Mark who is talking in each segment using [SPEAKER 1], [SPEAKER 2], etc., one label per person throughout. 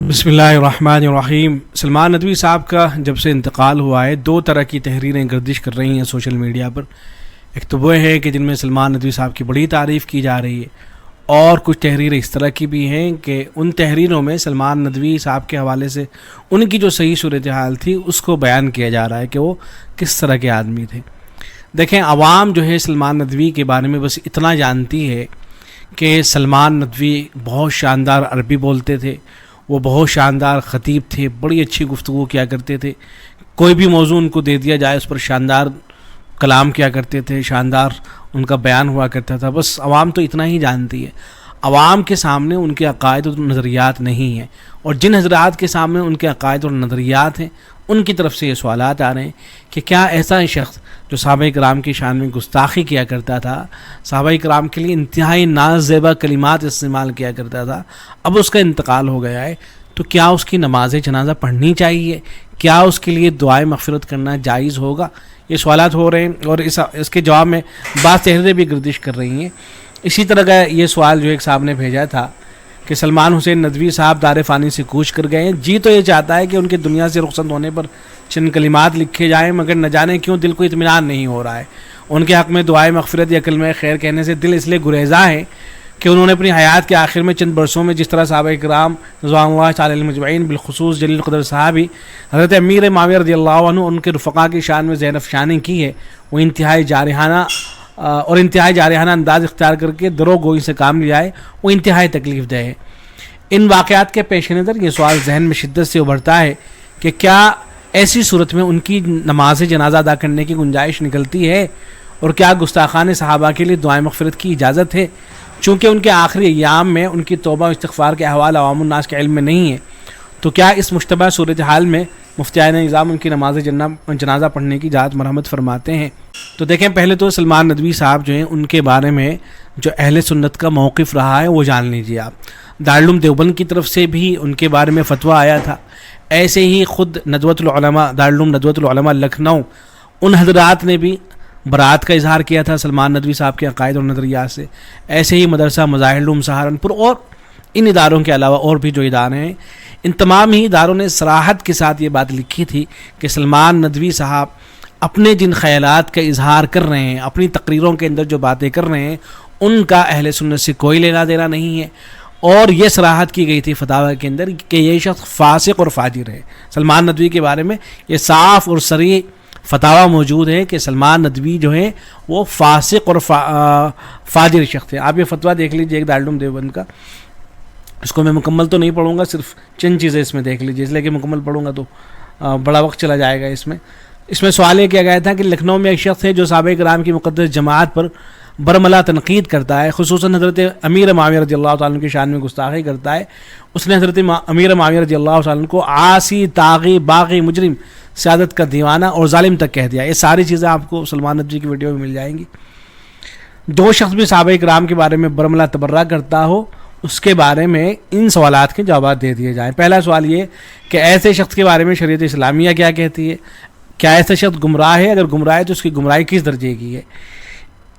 [SPEAKER 1] بسم اللہ الرحمن الرحیم۔ سلمان ندوی صاحب کا جب سے انتقال ہوا ہے، دو طرح کی تحریریں گردش کر رہی ہیں سوشل میڈیا پر۔ ایک تو وہ ہے کہ جن میں سلمان ندوی صاحب کی بڑی تعریف کی جا رہی ہے، اور کچھ تحریریں اس طرح کی بھی ہیں کہ ان تحریروں میں سلمان ندوی صاحب کے حوالے سے ان کی جو صحیح صورتحال تھی اس کو بیان کیا جا رہا ہے کہ وہ کس طرح کے آدمی تھے۔ دیکھیں، عوام جو ہے سلمان ندوی کے بارے میں بس اتنا جانتی ہے کہ سلمان ندوی بہت شاندار عربی بولتے تھے، وہ بہت شاندار خطیب تھے، بڑی اچھی گفتگو کیا کرتے تھے، کوئی بھی موضوع ان کو دے دیا جائے اس پر شاندار کلام کیا کرتے تھے، شاندار ان کا بیان ہوا کرتا تھا۔ بس عوام تو اتنا ہی جانتی ہے، عوام کے سامنے ان کے عقائد اور نظریات نہیں ہیں، اور جن حضرات کے سامنے ان کے عقائد اور نظریات ہیں ان کی طرف سے یہ سوالات آ رہے ہیں کہ کیا ایسا شخص جو صحابہ کرام کی شان میں گستاخی کیا کرتا تھا، صحابہ کرام کے لیے انتہائی نازیبا کلمات استعمال کیا کرتا تھا، اب اس کا انتقال ہو گیا ہے، تو کیا اس کی نماز جنازہ پڑھنی چاہیے؟ کیا اس کے لیے دعائے مغفرت کرنا جائز ہوگا؟ یہ سوالات ہو رہے ہیں، اور اس کے جواب میں بعض تحریریں بھی گردش کر رہی ہیں۔ اسی طرح کا یہ سوال جو ایک صاحب نے بھیجا تھا کہ سلمان حسین ندوی صاحب دار فانی سے کوچ کر گئے ہیں، جی تو یہ چاہتا ہے کہ ان کے دنیا سے رخصت ہونے پر چند کلمات لکھے جائیں، مگر نہ جانے کیوں دل کو اطمینان نہیں ہو رہا ہے۔ ان کے حق میں دعائے مغفرت یا کلمہ خیر کہنے سے دل اس لیے گریزاں ہے کہ انہوں نے اپنی حیات کے آخر میں چند برسوں میں جس طرح صحابہ کرام رضوان اللہ تعالی مجمعین بالخصوص جلیل القدر صحابی حضرت امیر معاویہ رضی اللہ عنہ ان کے رفقا کی شان میں زیر افشانی کی ہے، وہ انتہائی جارحانہ انداز اختیار کر کے درو گوئی سے کام لیا ہے، وہ انتہائی تکلیف دہ ہے۔ ان واقعات کے پیش نظر یہ سوال ذہن میں شدت سے ابھرتا ہے کہ کیا ایسی صورت میں ان کی نماز جنازہ ادا کرنے کی گنجائش نکلتی ہے، اور کیا گستاخان صحابہ کے لیے دعائیں مغفرت کی اجازت ہے؟ چونکہ ان کے آخری ایام میں ان کی توبہ و استغفار کے احوال عوام الناس کے علم میں نہیں ہے، تو کیا اس مشتبہ صورتحال میں مفتیان نظام ان کی نماز جنازہ پڑھنے کی اجازت مرحمت فرماتے ہیں؟ تو دیکھیں، پہلے تو سلمان ندوی صاحب جو ہیں ان کے بارے میں جو اہل سنت کا موقف رہا ہے وہ جان لیجیے آپ۔ دارالعلوم دیوبند کی طرف سے بھی ان کے بارے میں فتویٰ آیا تھا، ایسے ہی خود ندوۃ العلماء دارالعلوم ندوۃ العلماء لکھنؤ ان حضرات نے بھی برات کا اظہار کیا تھا سلمان ندوی صاحب کے عقائد اور نظریات سے۔ ایسے ہی مدرسہ مظاہر العلوم سہارنپور اور ان اداروں کے علاوہ اور بھی جو ادارے ہیں، ان تمام ہی اداروں نے صراحت کے ساتھ یہ بات لکھی تھی کہ سلمان ندوی صاحب اپنے جن خیالات کا اظہار کر رہے ہیں، اپنی تقریروں کے اندر جو باتیں کر رہے ہیں، ان کا اہل سنت سے کوئی لینا دینا نہیں ہے، اور یہ صراحت کی گئی تھی فتاوی کے اندر کہ یہ شخص فاسق اور فاجر ہے۔ سلمان ندوی کے بارے میں یہ صاف اور صریح فتاوی موجود ہے کہ سلمان ندوی جو ہے وہ فاسق اور فاجر شخص ہے۔ آپ یہ فتویٰ دیکھ لیجیے ایک دارالعلوم دیوبند کا، اس کو میں مکمل تو نہیں پڑھوں گا، صرف چند چیزیں اس میں دیکھ لیجیے، اس لیے کہ مکمل پڑھوں گا تو بڑا وقت چلا جائے گا۔ اس میں سوال یہ کیا گیا تھا کہ لکھنؤ میں ایک شخص ہے جو صحابہ کرام کی مقدس جماعت پر برملا تنقید کرتا ہے، خصوصاً حضرت امیر معاویہ رضی اللہ تعالیٰ عنہ کی شان میں گستاخی کرتا ہے۔ اس نے حضرت امیر معاویہ رضی اللہ تعالیٰ عنہ کو عاصی، طاغی، باغی، مجرم، سیادت کا دیوانہ اور ظالم تک کہہ دیا۔ یہ ساری چیزیں آپ کو سلمان ندوی کی ویڈیو میں مل جائیں گی۔ جو شخص بھی صحابہ کرام کے بارے میں برملا تبرہ کرتا ہو، اس کے بارے میں ان سوالات کے جوابات دے دیے جائیں۔ پہلا سوال یہ کہ ایسے شخص کے بارے میں شریعت اسلامیہ کیا کہتی ہے؟ کیا ایسا شخص گمراہ ہے؟ اگر گمراہ ہے تو اس کی گمراہی کس درجے کی ہے؟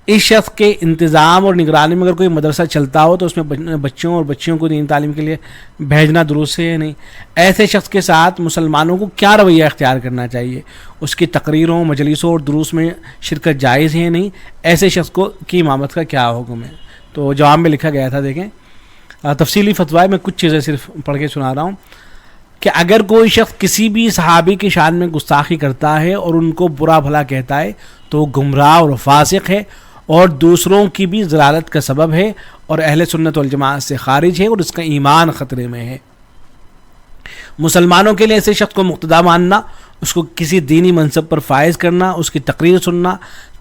[SPEAKER 1] اس شخص کے انتظام اور نگرانی میں اگر کوئی مدرسہ چلتا ہو تو اس میں بچوں اور بچیوں کو دین تعلیم کے لیے بھیجنا درست ہے یا نہیں؟ ایسے شخص کے ساتھ مسلمانوں کو کیا رویہ اختیار کرنا چاہیے؟ اس کی تقریروں، مجلسوں اور دروس میں شرکت جائز ہے یا نہیں؟ ایسے شخص کی امامت کا کیا حکم ہے؟ تو جواب میں لکھا گیا تھا، دیکھیں تفصیلی فتویٰ میں کچھ چیزیں صرف پڑھ کے سنا رہا ہوں کہ اگر کوئی شخص کسی بھی صحابی کی شان میں گستاخی کرتا ہے اور ان کو برا بھلا کہتا ہے تو وہ گمراہ اور فاسق ہے، اور دوسروں کی بھی ضلالت کا سبب ہے، اور اہل سنت والجماعت سے خارج ہے، اور اس کا ایمان خطرے میں ہے۔ مسلمانوں کے لیے ایسے شخص کو مقتدا ماننا، اس کو کسی دینی منصب پر فائز کرنا، اس کی تقریر سننا،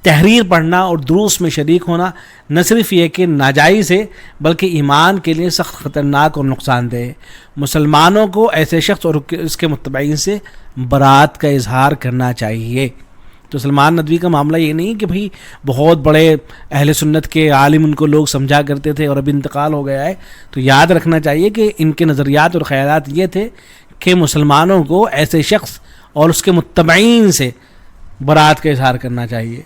[SPEAKER 1] تحریر پڑھنا اور دروس میں شریک ہونا نہ صرف یہ کہ ناجائز ہے بلکہ ایمان کے لیے سخت خطرناک اور نقصان دہ ہے۔ مسلمانوں کو ایسے شخص اور اس کے متبعین سے برات کا اظہار کرنا چاہیے۔ تو سلمان ندوی کا معاملہ یہ نہیں کہ بھئی بہت بڑے اہل سنت کے عالم ان کو لوگ سمجھا کرتے تھے اور اب انتقال ہو گیا ہے، تو یاد رکھنا چاہیے کہ ان کے نظریات اور خیالات یہ تھے کہ مسلمانوں کو ایسے شخص اور اس کے متبعین سے برات کا اظہار کرنا چاہیے۔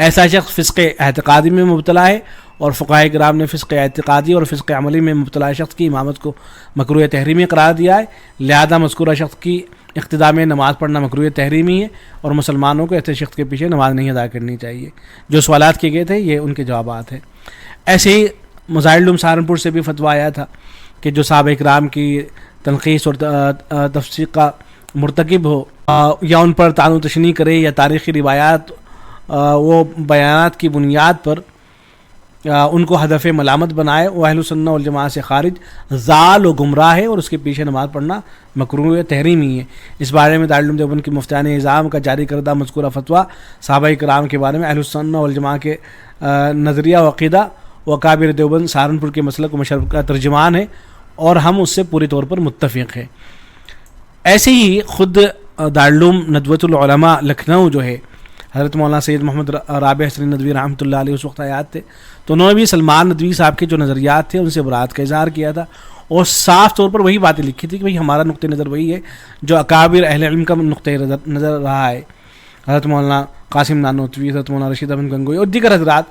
[SPEAKER 1] ایسا شخص فسق اعتقادی میں مبتلا ہے، اور فقہاء کرام نے فسق اعتقادی اور فسق عملی میں مبتلا شخص کی امامت کو مکروہ تحریمی قرار دیا ہے، لہذا مذکورہ شخص کی اقتداء میں نماز پڑھنا مکروہ تحریمی ہے، اور مسلمانوں کو ایسے شخص کے پیچھے نماز نہیں ادا کرنی چاہیے۔ جو سوالات کیے گئے تھے یہ ان کے جوابات ہیں۔ ایسے ہی مظاہر العلوم سہارنپور سے بھی فتویٰ آیا تھا کہ جو صحابہ کرام کی تنقیص اور تفسیق کا مرتکب ہو، یا ان پر طعن و تشنیع کرے، یا تاریخی روایات وہ بیانات کی بنیاد پر ان کو ہدف ملامت بنائے، وہ اہل سنہ والجماعہ سے خارج، ضال و گمراہ ہے، اور اس کے پیچھے نماز پڑھنا مکروہ تحریمی ہے۔ اس بارے میں دارالعلوم دیوبند کی مفتیان اعظام کا جاری کردہ مذکورہ فتویٰ صحابہ کرام کے بارے میں اہل سنہ والجماعہ کے نظریہ و عقیدہ و اکابر دیوبند سہارنپور کے مسلک و مشرب کا ترجمان ہے، اور ہم اس سے پوری طور پر متفق ہیں۔ ایسے ہی خود دارالعلوم ندوۃ العلماء لکھنؤ جو ہے، حضرت مولانا سید محمد رابع حسنی ندوی رحمۃ اللہ علیہ اس وقت آیات تھے، تو انہوں نے بھی سلمان ندوی صاحب کے جو نظریات تھے ان سے برات کا اظہار کیا تھا، اور صاف طور پر وہی باتیں لکھی تھی کہ بھئی ہمارا نقطہ نظر وہی ہے جو اکابر اہل علم کا نقطہ نظر رہا ہے۔ حضرت مولانا قاسم نانوتوی، حضرت مولانا رشید احمد گنگوئی اور دیگر حضرات،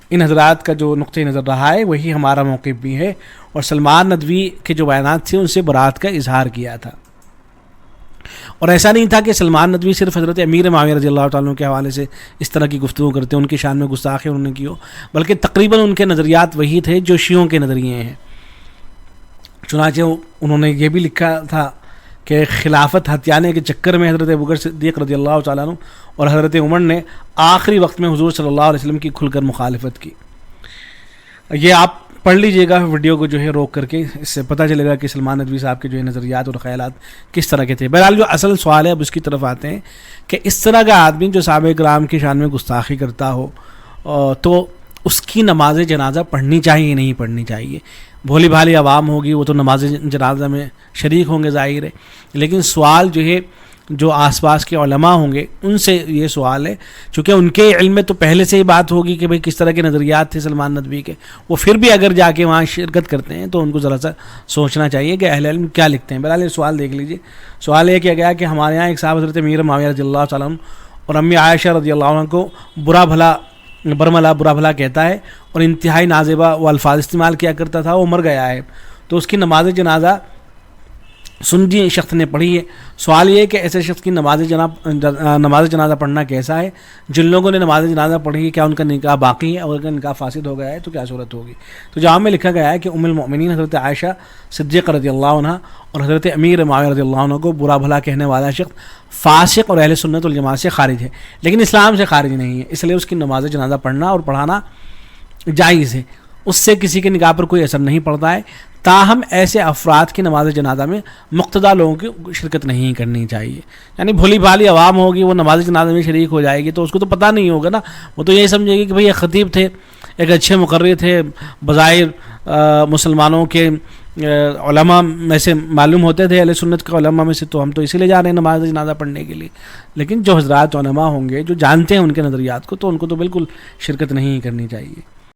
[SPEAKER 1] ان حضرات کا جو نقطہ نظر رہا ہے وہی ہمارا موقف بھی ہے، اور سلمان ندوی کے جو بیانات تھے ان سے برات کا اظہار کیا تھا۔ اور ایسا نہیں تھا کہ سلمان ندوی صرف حضرت امیر معاویہ رضی اللہ تعالیٰ عنہ کے حوالے سے اس طرح کی گفتگو کرتے ہیں، ان کی شان میں گستاخی انہوں نے کی ہو، بلکہ تقریباً ان کے نظریات وہی تھے جو شیعوں کے نظریے ہیں۔ چنانچہ انہوں نے یہ بھی لکھا تھا کہ خلافت ہتھیانے کے چکر میں حضرت ابوبکر صدیق رضی اللہ تعالیٰ عنہ اور حضرت عمر نے آخری وقت میں حضور صلی اللہ علیہ وسلم کی کھل کر مخالفت کی۔ یہ آپ پڑھ لیجئے گا ویڈیو کو جو ہے روک کر کے، اس سے پتہ چلے گا کہ سلمان ندوی صاحب کے جو ہے نظریات اور خیالات کس طرح کے تھے۔ بہرحال جو اصل سوال ہے اب اس کی طرف آتے ہیں کہ اس طرح کا آدمی جو صحابہ کرام کی شان میں گستاخی کرتا ہو تو اس کی نماز جنازہ پڑھنی چاہیے نہیں پڑھنی چاہیے؟ بھولی بھالی عوام ہوگی وہ تو نماز جنازہ میں شریک ہوں گے ظاہر ہے، لیکن سوال جو ہے جو آس پاس کے علماء ہوں گے ان سے یہ سوال ہے، چونکہ ان کے علم میں تو پہلے سے ہی بات ہوگی کہ بھئی کس طرح کے نظریات تھے سلمان ندوی کے، وہ پھر بھی اگر جا کے وہاں شرکت کرتے ہیں تو ان کو ذرا سا سوچنا چاہیے کہ اہل علم کیا لکھتے ہیں۔ بہرحال یہ سوال دیکھ لیجئے۔ سوال یہ کیا گیا کہ ہمارے یہاں ایک صاحب حضرت امیر معاویہ رضی اللہ تعالیٰ عنہ اور امی عائشہ رضی اللہ عنہ کو برا بھلا کہتا ہے، اور انتہائی نازیبہ وہ الفاظ استعمال کیا کرتا تھا، وہ مر گیا ہے، تو اس کی نماز جنازہ سنی شخص نے پڑھی ہے۔ سوال یہ ہے کہ ایسے شخص کی نماز جنازہ پڑھنا کیسا ہے؟ جن لوگوں نے نماز جنازہ پڑھی ہے کیا ان کا نکاح باقی ہے؟ اور اگر نکاح فاسد ہو گیا ہے تو کیا صورت ہوگی؟ تو جواب میں لکھا گیا ہے کہ ام المؤمنین حضرت عائشہ صدیقہ رضی اللہ عنہ اور حضرت امیر معاویہ رضی اللہ عنہ کو برا بھلا کہنے والا شخص فاسق اور اہل سنت والجماعہ سے خارج ہے، لیکن اسلام سے خارج نہیں ہے، اس لیے اس کی نماز جنازہ پڑھنا اور پڑھانا جائز ہے، اس سے کسی کے نکاح پر کوئی اثر نہیں پڑتا ہے۔ تاہم ایسے افراد کی نماز جنازہ میں مقتدیٰ لوگوں کی شرکت نہیں کرنی چاہیے۔ یعنی بھولی بھالی عوام ہوگی وہ نماز جنازہ میں شریک ہو جائے گی تو اس کو تو پتہ نہیں ہوگا نا، وہ تو یہی سمجھے گی کہ بھئی یہ خطیب تھے، ایک اچھے مقرر تھے، بظاہر مسلمانوں کے علماء میں سے معلوم ہوتے تھے، اہل سنت کے علماء میں سے، تو ہم تو اسی لیے جا رہے ہیں نماز جنازہ پڑھنے کے لیے۔ لیکن جو حضرات علماء ہوں گے جو جانتے ہیں ان کے نظریات کو، تو ان کو تو بالکل شرکت نہیں کرنی چاہیے۔